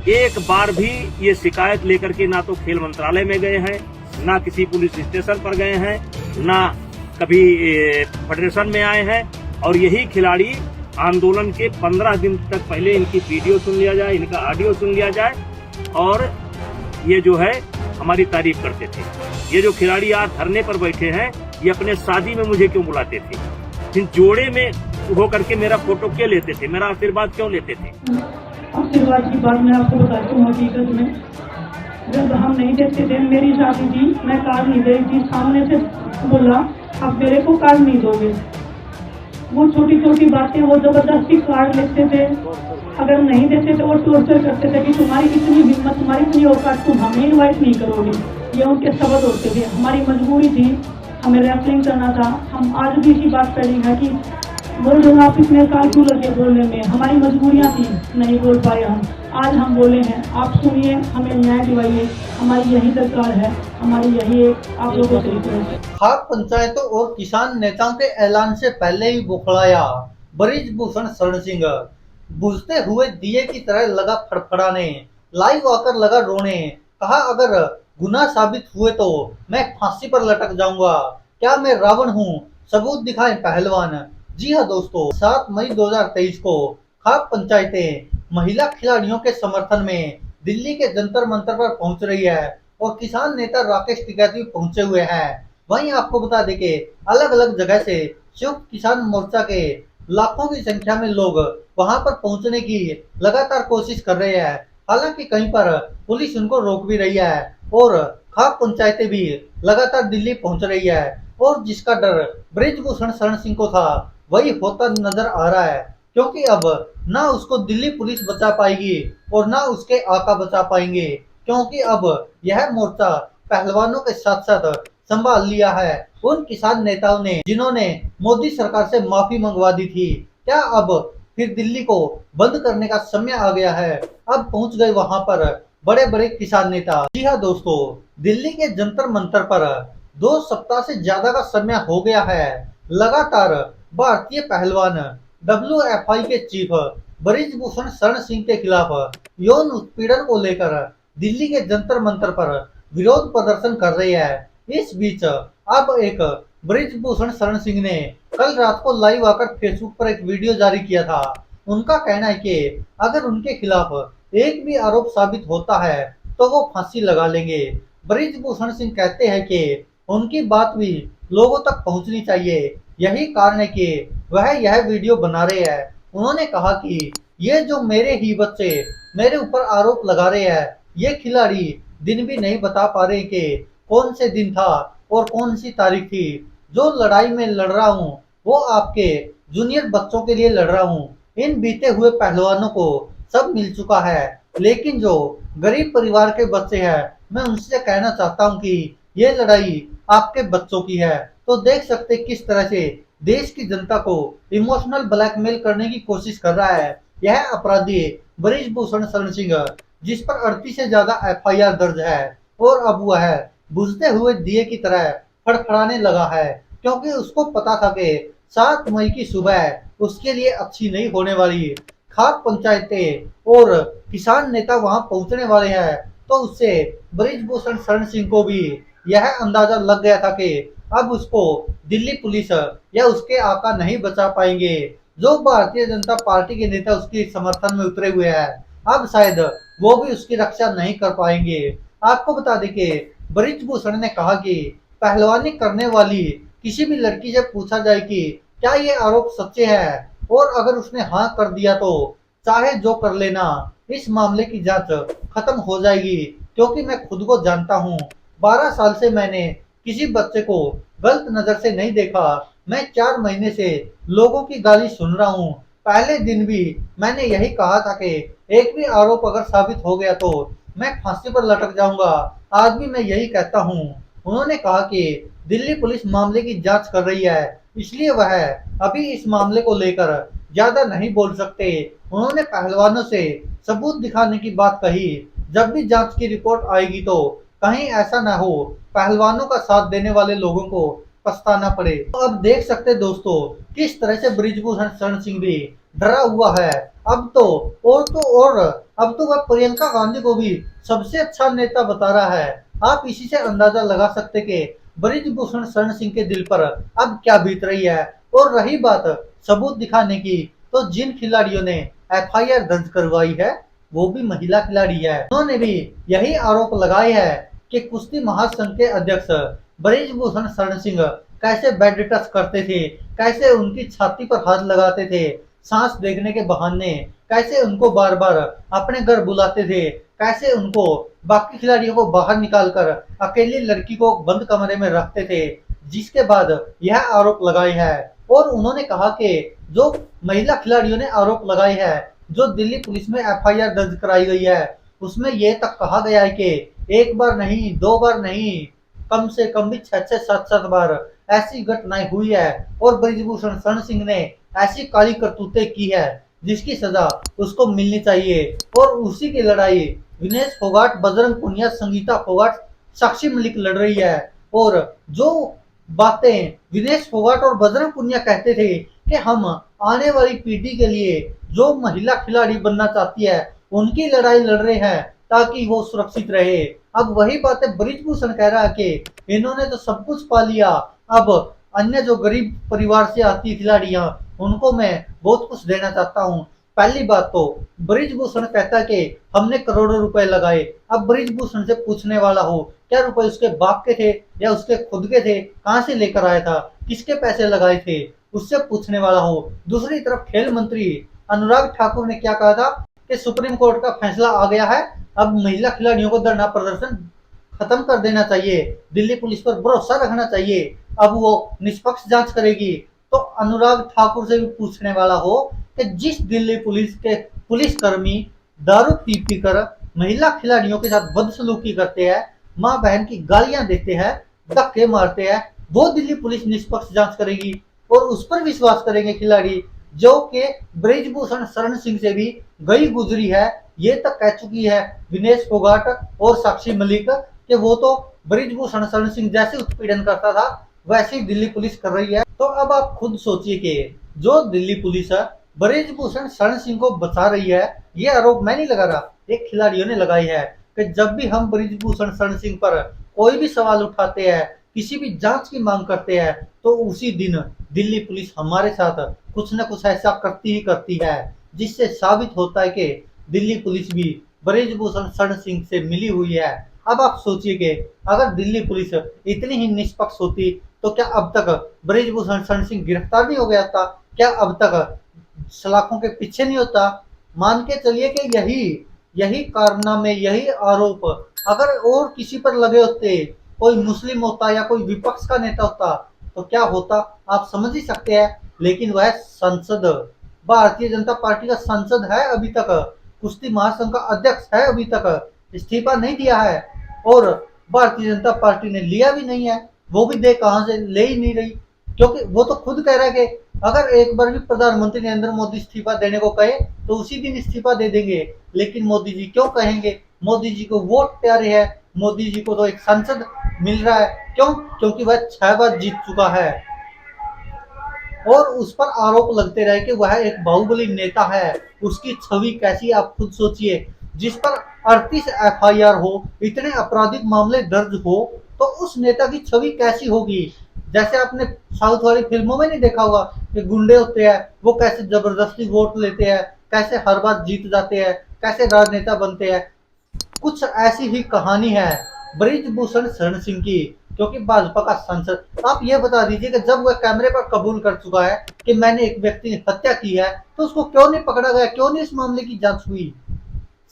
एक बार भी ये शिकायत लेकर के ना तो खेल मंत्रालय में गए हैं, ना किसी पुलिस स्टेशन पर गए हैं, ना कभी फेडरेशन में आए हैं। और यही खिलाड़ी आंदोलन के 15 दिन तक पहले इनकी वीडियो सुन लिया जाए, इनका ऑडियो सुन लिया जाए और ये जो है हमारी तारीफ करते थे। ये जो खिलाड़ी आज धरने पर बैठे हैं, ये अपने शादी में मुझे क्यों बुलाते थे? फिर जोड़े में होकर के मेरा फोटो क्यों लेते थे? मेरा आशीर्वाद क्यों लेते थे? आशीर्वाद की बात मैं आपको बताती हूँ। हकीकत में जब हम नहीं देखते थे, मेरी शादी थी, मैं कार्ड नहीं दे थी, सामने से बोला अब मेरे को कार्ड नहीं दोगे। वो छोटी छोटी बातें वो जबरदस्ती कार्ड लेते थे, अगर नहीं देते थे वो टॉर्चर करते थे कि तुम्हारी इतनी हिम्मत, तुम्हारी इतनी औकात, तुम हमें इन्वाइट नहीं करोगे। ये उनके शब्द होते थे। हमारी मजबूरी थी, हमें रेसलिंग करना था। हम आज भी इसी बात पर है कि बोल रहे आप इतने साल क्यों लगे बोलने में, हमारी मजबूरियाँ थी, नहीं बोल पाए हम। आज हम बोले हैं, आप सुनिए, हमें न्याय दिलाइए, हमारी यही सरकार है, हमारी यही एक आप लोगों से रिक्वेस्ट है। खाप पंचायतों और किसान नेताओं के ऐलान से पहले ही बौखलाया बृजभूषण शरण सिंह। बुझते हुए दिए की तरह लगा फड़फड़ाने, लाइव आकर लगा रोने। कहा अगर गुनाह साबित हुए तो मैं फांसी पर लटक जाऊंगा। क्या मैं रावण हूँ? सबूत दिखाएं पहलवान। जी हाँ दोस्तों, 7 मई 2023 को खाप पंचायतें महिला खिलाड़ियों के समर्थन में दिल्ली के जंतर मंतर पर पहुंच रही है और किसान नेता राकेश टिकैत भी पहुंचे हुए हैं। वहीं आपको बता दें कि अलग अलग जगह से संयुक्त किसान मोर्चा के लाखों की संख्या में लोग वहां पर पहुंचने की लगातार कोशिश कर रहे हैं। हालांकि कहीं पर पुलिस उनको रोक भी रही है और खाप पंचायतें भी लगातार दिल्ली पहुंच रही है। और जिसका डर बृजभूषण शरण सिंह को था वही होता नजर आ रहा है, क्योंकि अब ना उसको दिल्ली पुलिस बचा पाएगी और ना उसके आका बचा पाएंगे, क्योंकि अब यह मोर्चा पहलवानों के साथ साथ संभाल लिया है उन किसान नेताओं ने जिन्होंने मोदी सरकार से माफी मंगवा दी थी। क्या अब फिर दिल्ली को बंद करने का समय आ गया है? अब पहुंच गए वहां पर बड़े बड़े किसान नेता। जी हाँ दोस्तों, दिल्ली के जंतर मंतर पर 2 सप्ताह से ज्यादा का समय हो गया है। लगातार भारतीय पहलवान WFI के चीफ बृजभूषण शरण सिंह के खिलाफ यौन उत्पीड़न को लेकर दिल्ली के जंतर मंतर पर विरोध प्रदर्शन कर रहे हैं। इस बीच अब एक बृजभूषण शरण सिंह ने कल रात को लाइव आकर फेसबुक पर एक वीडियो जारी किया था। उनका कहना है कि अगर उनके खिलाफ एक भी आरोप साबित होता है तो वो फांसी लगा लेंगे। बृजभूषण सिंह कहते हैं कि उनकी बात भी लोगों तक पहुंचनी चाहिए, यही कारण है कि वह यह वीडियो बना रहे हैं। उन्होंने कहा कि ये जो मेरे ही बच्चे मेरे ऊपर आरोप लगा रहे हैं, ये खिलाड़ी दिन भी नहीं बता पा रहे कि कौन से दिन था और कौन सी तारीख थी। जो लड़ाई में लड़ रहा हूँ वो आपके जूनियर बच्चों के लिए लड़ रहा हूँ। इन बीते हुए पहलवानों को सब मिल चुका है, लेकिन जो गरीब परिवार के बच्चे हैं, मैं उनसे कहना चाहता हूँ कि ये लड़ाई आपके बच्चों की है। तो देख सकते किस तरह से देश की जनता को इमोशनल ब्लैकमेल करने की कोशिश कर रहा है यह अपराधी बृजभूषण शरण सिंह, जिस पर 38 से ज्यादा FIR दर्ज है। और अब वह बुझते हुए दिए की तरह फड़फड़ाने लगा है, क्योंकि उसको पता था कि 7 मई की सुबह उसके लिए अच्छी नहीं होने वाली। खाप पंचायतें और किसान नेता वहां पहुंचने वाले हैं, तो उससे बृजभूषण शरण सिंह को भी यह अंदाजा लग गया था कि अब उसको दिल्ली पुलिस या उसके आका नहीं बचा पाएंगे। जो भारतीय जनता पार्टी के नेता उसके समर्थन में उतरे हुए हैं, अब शायद वो भी उसकी रक्षा नहीं कर पाएंगे। आपको बता दें कि बृजभूषण ने कहा कि पहलवानी करने वाली किसी भी लड़की से पूछा जाए कि क्या ये आरोप सच्चे हैं, और अगर उसने हाँ कर दिया तो चाहे जो कर लेना, इस मामले की जांच खत्म हो जाएगी, क्योंकि मैं खुद को जानता हूँ। 12 साल से मैंने किसी बच्चे को गलत नजर से नहीं देखा। मैं 4 महीने से लोगों की गाली सुन रहा हूँ। पहले दिन भी मैंने यही कहा था कि एक भी आरोप अगर साबित हो गया तो मैं फांसी पर लटक जाऊंगा। आज भी मैं यही कहता हूँ। उन्होंने कहा कि दिल्ली पुलिस मामले की जांच कर रही है, इसलिए वह अभी इस मामले को लेकर ज्यादा नहीं बोल सकते। उन्होंने पहलवानों से सबूत दिखाने की बात कही। जब भी जांच की रिपोर्ट आएगी तो कहीं ऐसा ना हो पहलवानों का साथ देने वाले लोगों को पछताना पड़े। तो अब देख सकते दोस्तों किस तरह से बृजभूषण शरण सिंह भी डरा हुआ है। अब तो और अब तो वह प्रियंका गांधी को भी सबसे अच्छा नेता बता रहा है। आप इसी से अंदाजा लगा सकते कि बृजभूषण शरण सिंह के दिल पर अब क्या बीत रही है। और रही बात सबूत दिखाने की, तो जिन खिलाड़ियों ने एफआईआर दर्ज करवाई है वो भी महिला खिलाड़ी है। उन्होंने भी यही आरोप लगाए है कि कुश्ती महासंघ के अध्यक्ष बृजभूषण शरण सिंह कैसे बेड टच करते थे, कैसे उनकी छाती पर हाथ लगाते थे सांस देखने के बहाने, कैसे उनको बार बार अपने घर बुलाते थे, कैसे उनको बाकी खिलाड़ियों को बाहर निकालकर अकेली लड़की को बंद कमरे में रखते थे। जिसके बाद यह आरोप लगाए है। और उन्होंने कहा कि जो महिला खिलाड़ियों ने आरोप लगाए है, जो दिल्ली पुलिस में एफआईआर दर्ज कराई गई है, उसमें यह तक कहा गया है कि एक बार नहीं, दो बार नहीं, कम से कम भी 6-6, 7-7 बार ऐसी घटनाएं हुई है। और बृजभूषण शरण सिंह ने ऐसी काली करतूतें की है जिसकी सजा उसको मिलनी चाहिए। और उसी की लड़ाई विनेश फोगाट, बजरंग पुनिया, संगीता फोगाट, साक्षी मलिक लड़ रही है। और जो बातें विनेश फोगाट और बजरंग पुनिया कहते थे कि हम आने वाली पीढ़ी के लिए जो महिला खिलाड़ी बनना चाहती है उनकी लड़ाई लड़ रहे हैं ताकि वो सुरक्षित रहे, अब वही बातें बृजभूषण कह रहा है कि इन्होंने तो सब कुछ पा लिया, अब अन्य जो गरीब परिवार से आती खिलाड़ियां उनको मैं बहुत कुछ देना चाहता हूँ। पहली बात तो बृजभूषण कहता है कि हमने करोड़ों रुपए लगाए। अब बृजभूषण से पूछने वाला हो क्या रुपए उसके बाप के थे या उसके खुद के थे, कहां से लेकर आया था, किसके पैसे लगाए थे, उससे पूछने वाला हो। दूसरी तरफ खेल मंत्री अनुराग ठाकुर ने क्या कहा था कि सुप्रीम कोर्ट का फैसला आ गया है, अब महिला खिलाड़ियों को धरना प्रदर्शन खत्म कर देना चाहिए, दिल्ली पुलिस पर भरोसा रखना चाहिए, अब वो निष्पक्ष जांच करेगी। तो अनुराग ठाकुर से भी पूछने वाला हो कि जिस दिल्ली पुलिस के पुलिसकर्मी दारू पी पी कर महिला खिलाड़ियों के साथ बदसलूकी करते हैं, माँ बहन की गालियां देते हैं, धक्के मारते हैं, वो दिल्ली पुलिस निष्पक्ष जांच करेगी और उस पर विश्वास करेंगे खिलाड़ी, जो कि बृजभूषण शरण सिंह से भी गई गुजरी है। ये तक कह चुकी है विनेश फोगाट और साक्षी मलिक कि वो तो बृजभूषण शरण सिंह जैसे उत्पीड़न करता था वैसे ही दिल्ली पुलिस कर रही है। तो अब आप खुद सोचिए कि जो दिल्ली पुलिस है बृजभूषण शरण सिंह को बचा रही है, ये आरोप मैं नहीं लगा रहा, एक खिलाड़ियों ने लगाई है कि जब भी हम बृजभूषण शरण सिंह पर कोई भी सवाल उठाते हैं, किसी भी जांच की मांग करते हैं, तो उसी दिन दिल्ली पुलिस हमारे साथ कुछ न कुछ ऐसा करती ही करती है, जिससे साबित होता है कि दिल्ली पुलिस भी बृजभूषण शरण सिंह से मिली हुई है। अब आप सोचिए कि अगर दिल्ली पुलिस इतनी ही निष्पक्ष होती तो क्या अब तक बृजभूषण शरण सिंह गिरफ्तार नहीं हो गया था, क्या अब तक सलाखों के पीछे नहीं होता। मान के चलिए कि यही कारनामे, यही आरोप अगर और किसी पर लगे होते, कोई मुस्लिम होता या कोई विपक्ष का नेता होता तो क्या होता आप समझ ही सकते हैं। लेकिन वह सांसद, भारतीय जनता पार्टी का सांसद है, अभी तक कुश्ती महासंघ का अध्यक्ष है, अभी तक इस्तीफा नहीं दिया है और भारतीय जनता पार्टी ने लिया भी नहीं है, वो भी देख कहां से ले ही नहीं रही, क्योंकि वो तो खुद कह रहा है कि अगर एक बार भी प्रधानमंत्री नरेंद्र मोदी इस्तीफा देने को कहे तो उसी दिन इस्तीफा दे देंगे। लेकिन मोदी जी क्यों कहेंगे, मोदी जी को वोट प्यारे है, मोदी जी को तो एक सांसद मिल रहा है, क्यों, क्योंकि वह 6 बार जीत चुका है और उस पर आरोप लगते रहे कि वह एक बाहुबली नेता है। उसकी छवि कैसी आप खुद सोचिए, जिस पर 38 एफआईआर हो, इतने आपराधिक मामले दर्ज हो, तो उस नेता की छवि कैसी होगी। जैसे आपने साउथ वाली फिल्मों में नहीं देखा होगा कि गुंडे होते हैं वो कैसे जबरदस्ती वोट लेते हैं, कैसे हर बार जीत जाते हैं, कैसे राजनेता बनते हैं, कुछ ऐसी ही कहानी है बृजभूषण शरण सिंह की, क्योंकि भाजपा का सांसद। आप ये बता दीजिए कि जब वह कैमरे पर कबूल कर चुका है कि मैंने एक व्यक्ति ने हत्या की है, तो उसको क्यों नहीं पकड़ा गया, क्यों नहीं इस मामले की जांच हुई।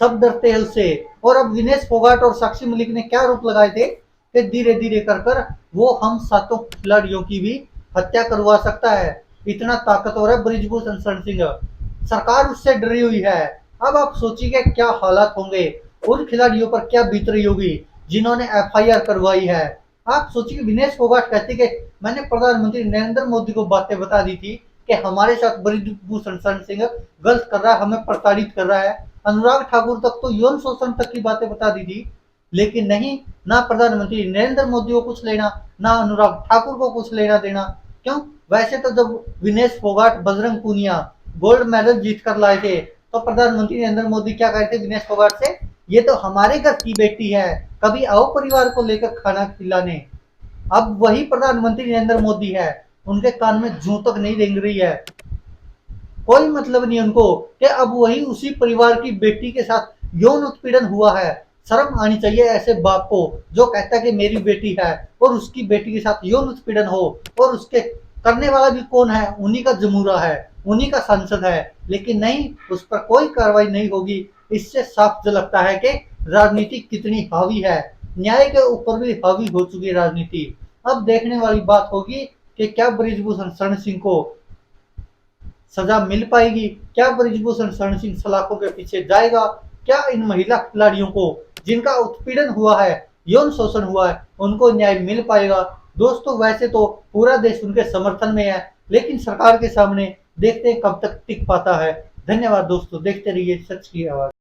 सब डरते हैं उससे। और अब विनेश फोगाट और साक्षी मलिक ने क्या आरोप लगाए थे कि धीरे धीरे कर वो हम 7 खिलाड़ियों की भी हत्या करवा सकता है, इतना ताकतवर है बृजभूषण शरण सिंह, सरकार उससे डरी हुई है। अब आप सोचिए क्या हालात होंगे, उन खिलाड़ियों पर क्या बीत रही होगी जिन्होंने एफआईआर करवाई है। आप सोचिए विनेश फोगाट कहते कि मैंने प्रधानमंत्री नरेंद्र मोदी को बातें बता दी थी कि हमारे साथ बृजभूषण शरण सिंह गलत कर रहा है, हमें प्रताड़ित कर रहा है। अनुराग ठाकुर तक तो यौन शोषण तक की बातें बता दी थी, लेकिन नहीं, ना प्रधानमंत्री नरेंद्र मोदी को कुछ लेना, ना अनुराग ठाकुर को कुछ लेना देना। क्यों, वैसे तो जब विनेश फोगाट, बजरंग पूनिया गोल्ड मेडल जीत कर लाए थे, तो प्रधानमंत्री नरेंद्र मोदी क्या कहते थे विनेश फोगाट से, ये तो हमारे घर की बेटी है, कभी आओ परिवार को लेकर खाना खिलाने। अब वही प्रधानमंत्री नरेंद्र मोदी है, उनके कान में जूं तक नहीं रेंग रही है, कोई मतलब नहीं उनको कि अब वही उसी परिवार की बेटी के साथ यौन उत्पीड़न हुआ है। शर्म आनी चाहिए ऐसे बाप को जो कहता है कि मेरी बेटी है और उसकी बेटी के साथ यौन उत्पीड़न हो, और उसके करने वाला भी कौन है, उन्हीं का जमूरा है, उन्हीं का सांसद है, लेकिन नहीं, उस पर कोई कार्रवाई नहीं होगी। इससे साफ झलकता है कि राजनीति कितनी हावी है, न्याय के ऊपर भी हावी हो चुकी है राजनीति। अब देखने वाली बात होगी कि क्या बृजभूषण शरण सिंह को सजा मिल पाएगी, क्या बृजभूषण शरण सिंह सलाखों के पीछे जाएगा, क्या इन महिला खिलाड़ियों को जिनका उत्पीड़न हुआ है, यौन शोषण हुआ है, उनको न्याय मिल पाएगा। दोस्तों वैसे तो पूरा देश उनके समर्थन में है, लेकिन सरकार के सामने देखते हैं कब तक टिक पाता है। धन्यवाद दोस्तों, देखते रहिए सच की आवाज।